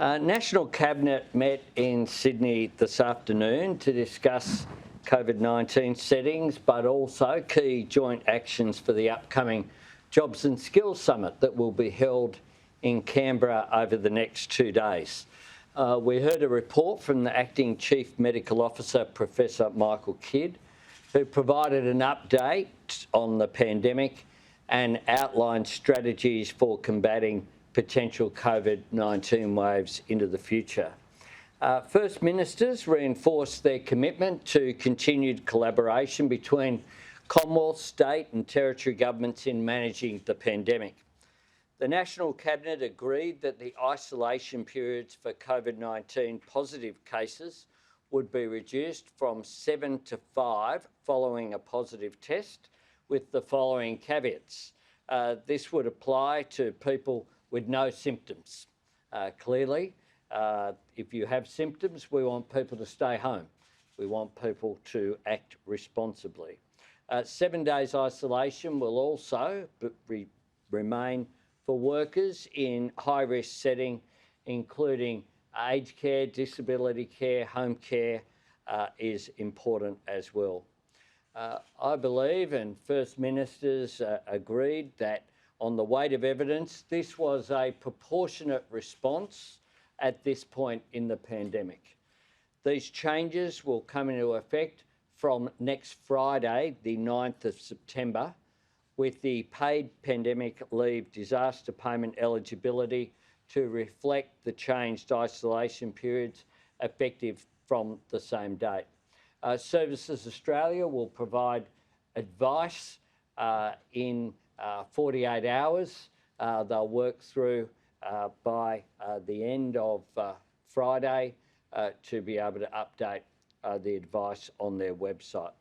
National Cabinet met in Sydney this afternoon to discuss COVID-19 settings, but also key joint actions for the upcoming Jobs and Skills Summit that will be held in Canberra over the next 2 days. We heard a report from the Acting Chief Medical Officer, Professor Michael Kidd, who provided an update on the pandemic and outlined strategies for combating potential COVID-19 waves into the future. First Ministers reinforced their commitment to continued collaboration between Commonwealth, state and territory governments in managing the pandemic. The National Cabinet agreed that the isolation periods for COVID-19 positive cases would be reduced from 7 to 5 following a positive test, with the following caveats. This would apply to people with no symptoms. Clearly, if you have symptoms, we want people to stay home. We want people to act responsibly. 7 days isolation will also remain for workers in high-risk setting, including aged care, disability care, home care is important as well. I believe, and First Ministers agreed, that on the weight of evidence, this was a proportionate response at this point in the pandemic. These changes will come into effect from next Friday, the 9th of September, with the paid pandemic leave disaster payment eligibility to reflect the changed isolation periods effective from the same date. Services Australia will provide advice in 48 hours. They'll work through by the end of Friday to be able to update the advice on their website.